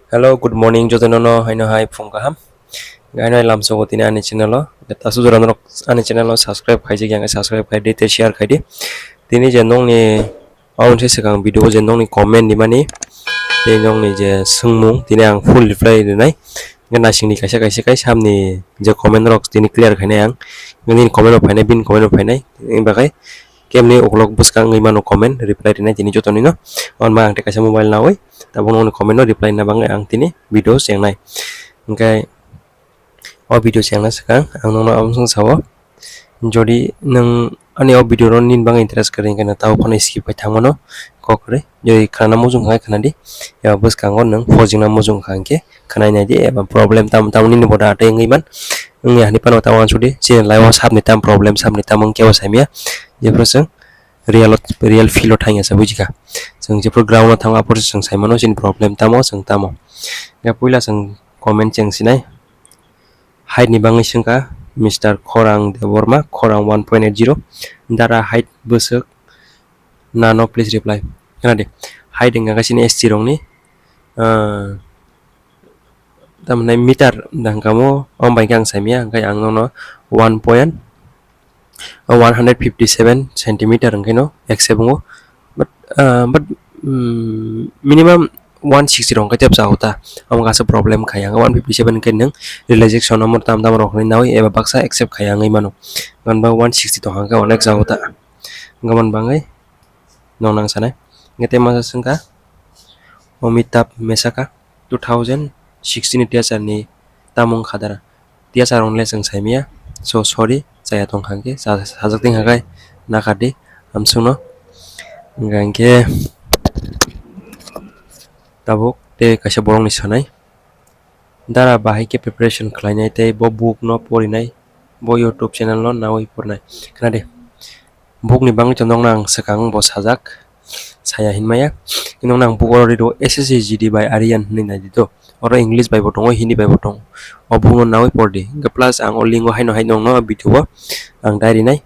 Hello, good morning. Jodono haino hai phung kaham. Gaino lam so gotine ani channel lo. Tasu joran rok ani channel lo subscribe khai jeng subscribe khai di te share khai di. Tini je nong ni aun se sekang video je nong ni comment ni mani. Te nong ni je sungmung tini ang full reply ni nai. Ngana sing ni kaisa kaisa kai sam ni je comment rok tini clear khai nai ang. Ngani comment rok phai bin comment rok phai nai. Ing bakai kemni oklok buskang ngai mano comment reply dinai tini jotoni no. On ma ang te kaisa mobile na oi. Tabung nong comment no reply na bangai ang tini video siang nai. Engkai video siang na sekang ang nong amsung sawo. Jodi nang ani video ron nin bang interest kering kana tahu phone skip pai thangmono kokre jodi khana mojung khai khana di ya bus kangon nang fojing na mojung khangke khana nai di eba problem tam nin boda ate ngai man ngi hani pano tawan sudi che lai was hab ni tam problem sam ni tam ke wasamia je proseng real feel thang ya sabujika sing je program thang apor sing saimano sin problem tamo sing tamo ya puila sing comment cheng sinai height ni bangai singka Mr. Khorang Deworma Khorang 1.80 dara height besek nano please reply kana de height enga kasini SC rong ni tamnai meter dang kamo om bai kang samia kai ang no 157 centimeter ang kino accept ngo but minimum 160 rong ka tiap sa hota am ka sa problem khaya 157 ken nang realization amor tam rok ni nawi eba baksa accept khaya ngai mano ngan ba 160 to hangka onek sa hota ngaman bangai nong nang sana ngete masa sengka omitap mesaka 2016 tia ni tamong khadara tia sarong le seng saimia so sorry saya tong hangke sajak ting hagai nakade amsuno ngangke tabuk te kaisa borong ni sanai dara bahai ke preparation khlainai te bo book no porinai bo YouTube channel no nawi pornai kana de book ni bang chondong nang sekang bo sajak saya hinmaya kinong nang book ori do SSC GD by Aryan ni na dito oro English by botong Hindi by botong obung no nawi pordi ga plus ang olingo haino hainong no video ang diary nai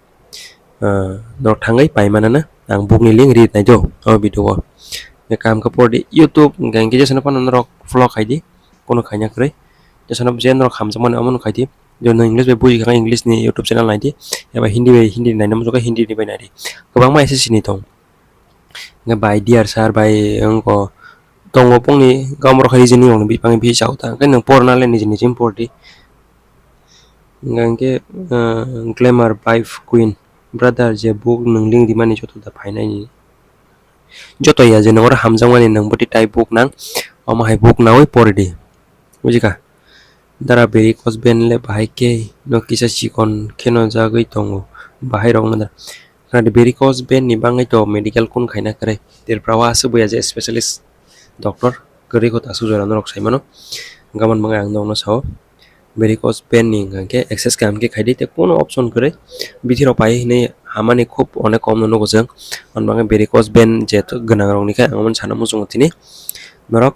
no thangai pai manana ang book ni link read nai do o video ya kam kapor di YouTube gang ke jasana pan rok vlog haidi kono khanya kre jasana jen rok kham jamon amon khaidi jono English be bui gang English ni YouTube channel naidi ya ba Hindi nai nam joka Hindi ni bai nai gobang ma SSC ni tong nga bai diar sar bai angko tong opong ni gamro khari jini ong bi pang bi chauta kan nang por na le ni jini jim por di gang ke glamour wife queen brother je book nang ling di mani joto da phainai ni joto ya je nangor hamjangmani nang boti tai book nang ama hai book nawi pordi bujika dara beri kos ben le bahai ke no kisa chikon kheno jagoi tongo bahai rong na na de beri kos ben ni bangai to medical kun khaina kare ter prawa asu boya je specialist doctor kare ko tasu jora no rok saimano gaman mangai ang no sao beri kos ben ni ngake access kam ke khaidi te kono option kare bithiro pai nei hamani খুব অনেক কম ননো গজং অনবাঙ্গে বেরিকস Ben যেত গনা রংনি কা আমন সানা মুজং তিনি নরক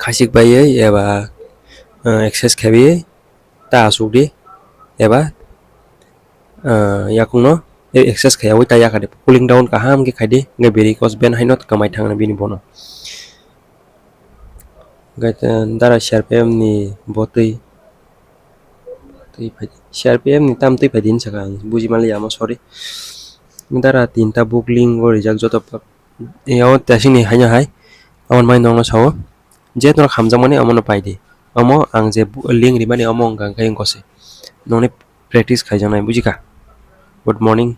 খাসিক বাইয়ে এবা access খাবি তা আসুকদি এবা yakuno এক্সেস খায়াwi ta yakade cooling down ka ham ke khaidi nge berik ben hainot kamai thangna bini bono gatan dara sharpem ni botei CRPM ni tam tui padin sakang buji mali ama sorry dara tinta book link go rijak joto pak yao tasing ni hanya hai amon mai nong no sawo je tor khamjang mani amon pai di amo ang je link ri mani among gang kai ngose nong ni practice khai janai buji ka good morning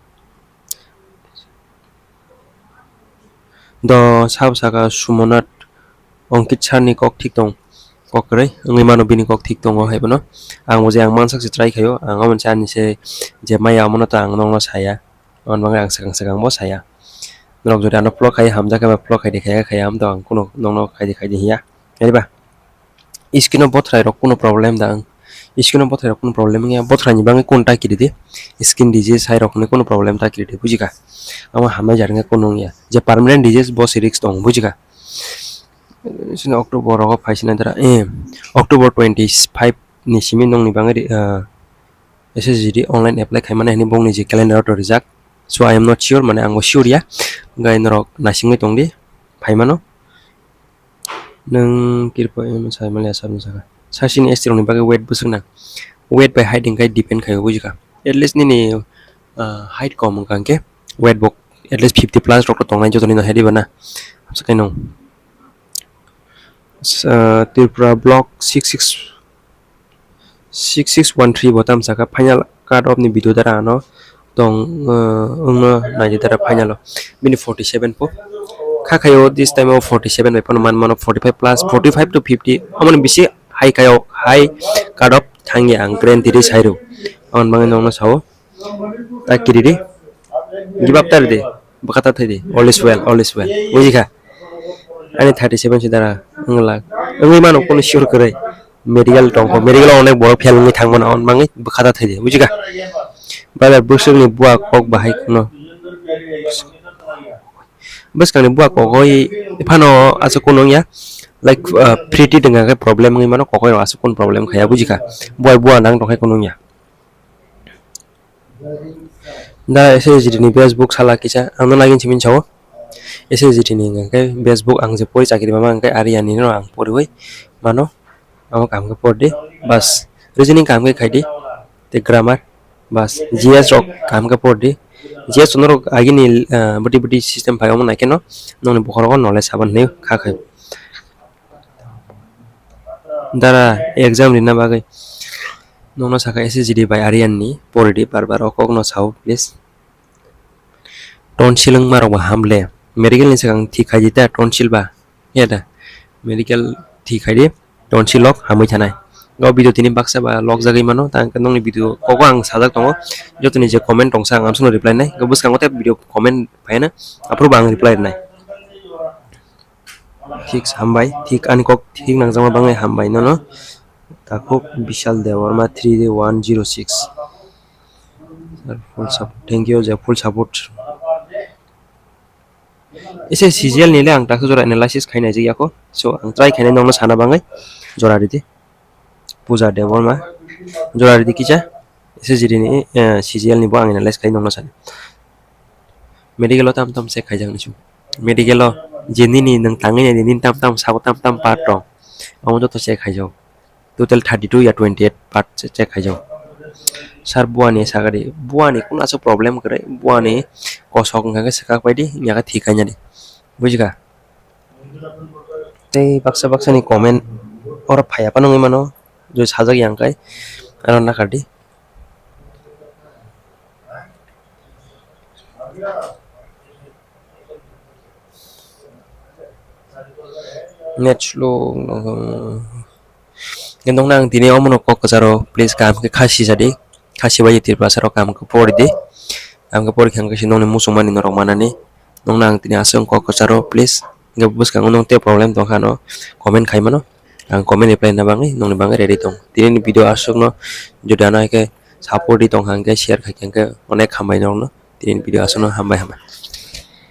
do sab saka sumonat ongkit chani kok thik tong kokre ngai mano bini kok thik tongo haibano ang moje ang mansak se try khayo ang amon chani se je maya amono ta ang nongno saya on bangai ang sakang bo saya nok jodi ano plok khai hamja ka plok khai dekhaya khai am to ang kuno nongno khai de hiya ngaiba iskino bothrai rok kuno problem da ang iskino bothrai rok kuno problem nge bothrai ni bangai konta kiridi skin disease hai rok ne kuno problem ta kiridi bujika ama hamai jarnga kuno ya je permanent disease bo risk tong bujika sini Oktober rok paisina dara October 25 ni simi nong ni bangai SSC online apply khai mane ni bong ni je calendar to rijak so I am not sure mane ango sure ya gai norok nasingai tongdi phaimano nung kirpo sai malia sam saka sasin estrong ni bagai weight busung na weight by height ingkai depend kai bujika at least ni height kom kan ke weight bok at least 50 plus rok tong nai jotoni no hedi bana sakai no Tripura block 6613 botam saka final cut off ni video dara no tong ungno naji dara final bini 47 po khakayo this time of 47 by man man of 45 plus 45 to 50 amon bisi high kayo high cut off thangi ang grand tiri sairo on mangi nongno sawo takiri give up tar de bakata thai all is well bujika ani 37 sidara ngla ngi mano kono sure kare medical tongko medical onek borok phelungi thangmana on mangi bakata thai de bujika bala busungni buak kok bahai kono bus kang buat kokoi pano asukun ya like pretty dengan ke problem ngi mano kokoi asukun problem khaya bujika buat nang tokai kunung ya da SSC ni Facebook sala kisa angno lagin chimin chawo SSC ni ngai Facebook ang je pori chakiri mama ngai ariani no ang pori hoi mano amo kam ke porde bas reasoning kam ke khaidi te grammar bas GS rok kam ke porde GS sonoro agini budi system phayo mon nakeno noni bokhoro knowledge saban ne kha khai dara exam rina bagai nono saka SSC by arian ni porde barbar okogno sau please tonsil maro ba hamle medical ni sakang thi khaji ta tonsil ba yada medical thi khaidi tonsil lok hamui thanai go video tini baksa ba log jagai mano tang kanong ni video kogo ang sajak tongo jotoni je comment tongsa ang amsuno reply nai go bus kangote video comment phaina approve ang reply nai ঠিক হামবাই ঠিক আনকক ঠিক নাংজামা বাংলাই হামবাই no takok bishal dewarma 3106 full support thank you ja full support ese CGL nile ang takso jora analysis khainai ji yako so ang try khainai nongno sana bangai jora riti puja dewarma jora riti kicha ese jiri ni CGL ni bo ang analysis khai nongno sana medical tam se khai jang nisu medical jeni ni nang tangai ni nin tam sa tam part to amo to se khai jaw total 32 ya 28 part check khai jaw sar buani sagari buani kun aso problem kare buani kosok ngage sakak paidi nyaga thikanya di bujika tei baksa ni comment ora phaya panongi mano jo sajak yang kai aron na kadi net slow gendong nang tini omono kok kajaro please kam ke khasi jadi khasi bayi tir pasaro kam ke pori de kam ke pori khang ke sinong ni musumani norok manani nong nang tini asong kok kajaro please ngebus kang nong te problem tong khano comment khai mano ang comment reply na bangi nong ni bangi ready tong tini ni video asok no jodana ke support di tong hang ke share khai ke onek khambai nong no tini video asok no hambai